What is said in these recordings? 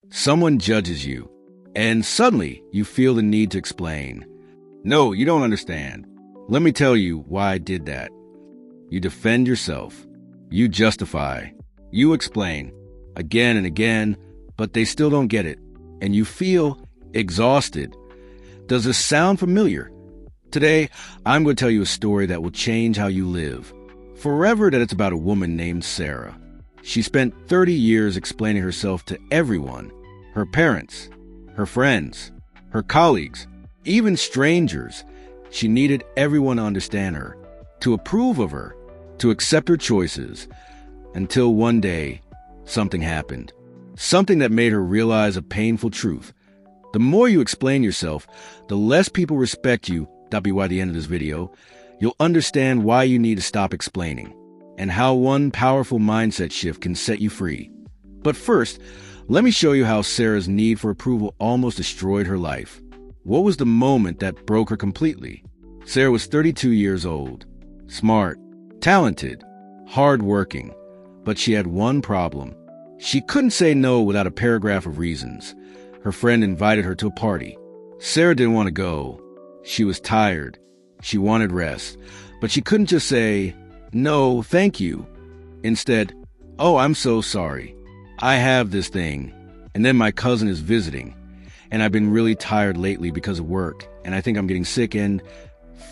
Someone judges you, and suddenly you feel the need to explain. No, you don't understand. Let me tell you why I did that. You defend yourself. You justify. You explain again and again, but they still don't get it, and you feel exhausted. Does this sound familiar? Today, I'm going to tell you a story that will change how you live. Forever that it's about a woman named Sarah. She spent 30 years explaining herself to everyone, her parents, her friends, her colleagues, even strangers. She needed everyone to understand her, to approve of her, to accept her choices, until one day, something happened. Something that made her realize a painful truth. The more you explain yourself, the less people respect you. That'll be by the end of this video. You'll understand why you need to stop explaining, and how one powerful mindset shift can set you free. But first, let me show you how Sarah's need for approval almost destroyed her life. What was the moment that broke her completely? Sarah was 32 years old, smart, talented, hardworking, but she had one problem. She couldn't say no without a paragraph of reasons. Her friend invited her to a party. Sarah didn't want to go. She was tired. She wanted rest. But she couldn't just say, "No, thank you." Instead, "Oh, I'm so sorry. I have this thing. And then my cousin is visiting. And I've been really tired lately because of work. And I think I'm getting sick." And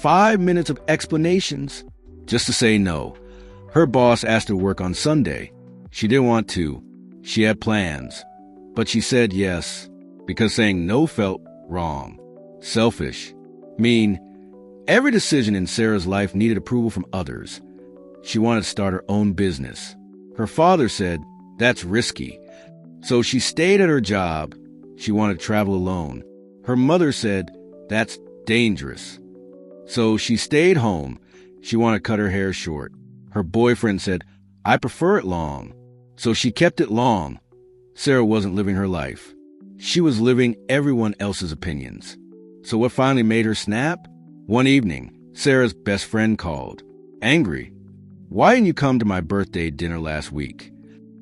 5 minutes of explanations just to say no. Her boss asked her to work on Sunday. She didn't want to. She had plans. But she said yes, because saying no felt wrong, selfish, mean. Every decision in Sarah's life needed approval from others. She wanted to start her own business. Her father said, "That's risky." So she stayed at her job. She wanted to travel alone. Her mother said, "That's dangerous." So she stayed home. She wanted to cut her hair short. Her boyfriend said, "I prefer it long." So she kept it long. Sarah wasn't living her life. She was living everyone else's opinions. So what finally made her snap? One evening, Sarah's best friend called, angry. "Why didn't you come to my birthday dinner last week?"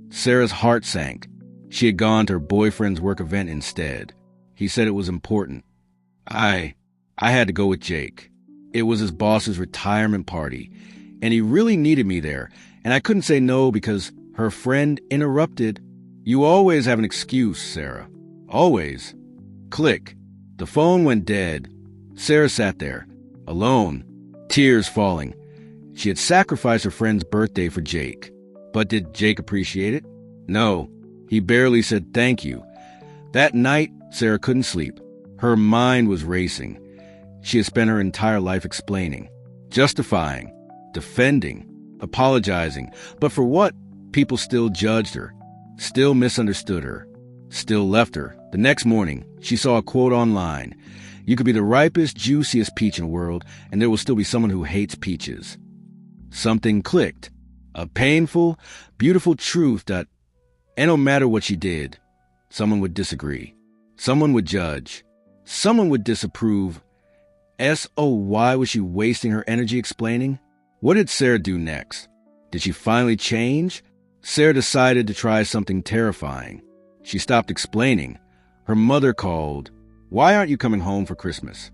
Sarah's heart sank. She had gone to her boyfriend's work event instead. He said it was important. I had to go with Jake. It was his boss's retirement party, and he really needed me there, and I couldn't say no because her friend interrupted. "You always have an excuse, Sarah. Always." Click. The phone went dead. Sarah sat there, alone, tears falling. She had sacrificed her friend's birthday for Jake. But did Jake appreciate it? No. He barely said thank you. That night, Sarah couldn't sleep. Her mind was racing. She had spent her entire life explaining, justifying, defending, apologizing. But for what? People still judged her, still misunderstood her, still left her. The next morning, she saw a quote online. "You could be the ripest, juiciest peach in the world, and there will still be someone who hates peaches." Something clicked. A painful, beautiful truth that, and no matter what she did, someone would disagree. Someone would judge. Someone would disapprove. Why was she wasting her energy explaining? What did Sarah do next? Did she finally change? Sarah decided to try something terrifying. She stopped explaining. Her mother called. "Why aren't you coming home for Christmas?"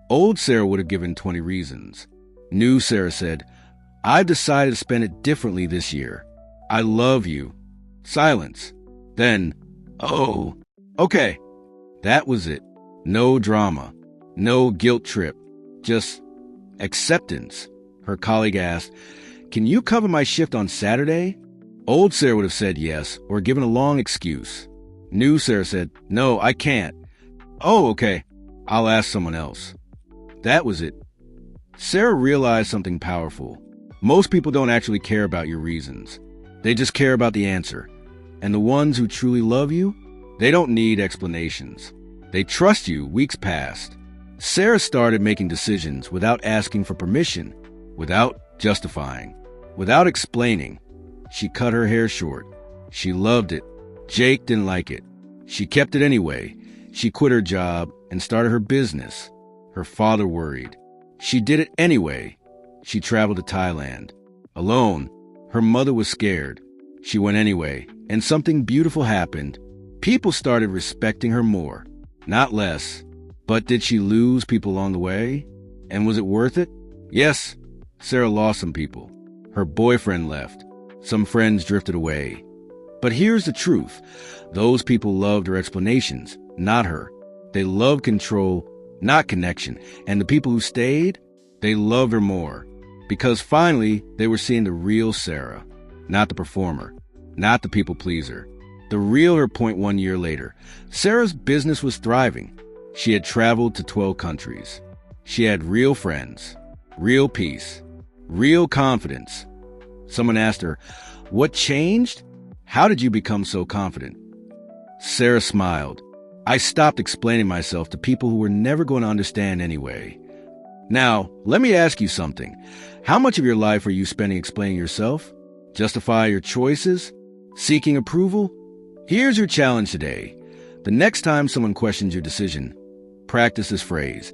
Old Sarah would have given 20 reasons. New Sarah said, "I've decided to spend it differently this year. I love you." Silence. Then, "Oh, okay." That was it. No drama. No guilt trip. Just acceptance. Her colleague asked, "Can you cover my shift on Saturday?" Old Sarah would have said yes, or given a long excuse. New Sarah said, "No, I can't." "Oh, okay. I'll ask someone else." That was it. Sarah realized something powerful. Most people don't actually care about your reasons. They just care about the answer. And the ones who truly love you, they don't need explanations. They trust you weeks past. Sarah started making decisions without asking for permission, without justifying, without explaining. She cut her hair short. She loved it. Jake didn't like it. She kept it anyway. She quit her job and started her business. Her father worried. She did it anyway. She traveled to Thailand. Alone. Her mother was scared. She went anyway, and something beautiful happened. People started respecting her more, not less. But did she lose people along the way? And was it worth it? Yes, Sarah lost some people. Her boyfriend left. Some friends drifted away. But here's the truth. Those people loved her explanations, not her. They loved control, not connection. And the people who stayed, they loved her more. Because finally, they were seeing the real Sarah, not the performer, not the people pleaser. The real her. 1 year later, Sarah's business was thriving. She had traveled to 12 countries. She had real friends, real peace, real confidence. Someone asked her, "What changed? How did you become so confident?" Sarah smiled. "I stopped explaining myself to people who were never going to understand anyway." Now, let me ask you something. How much of your life are you spending explaining yourself? Justify your choices? Seeking approval? Here's your challenge today. The next time someone questions your decision, practice this phrase.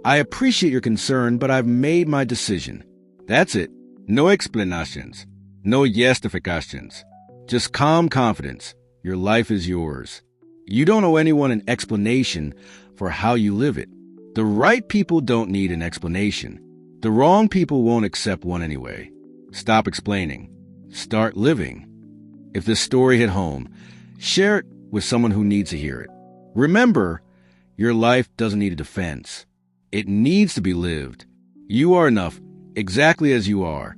"I appreciate your concern, but I've made my decision." That's it. No explanations. No justifications. Just calm confidence. Your life is yours. You don't owe anyone an explanation for how you live it. The right people don't need an explanation. The wrong people won't accept one anyway. Stop explaining. Start living. If this story hit home, share it with someone who needs to hear it. Remember, your life doesn't need a defense. It needs to be lived. You are enough, exactly as you are.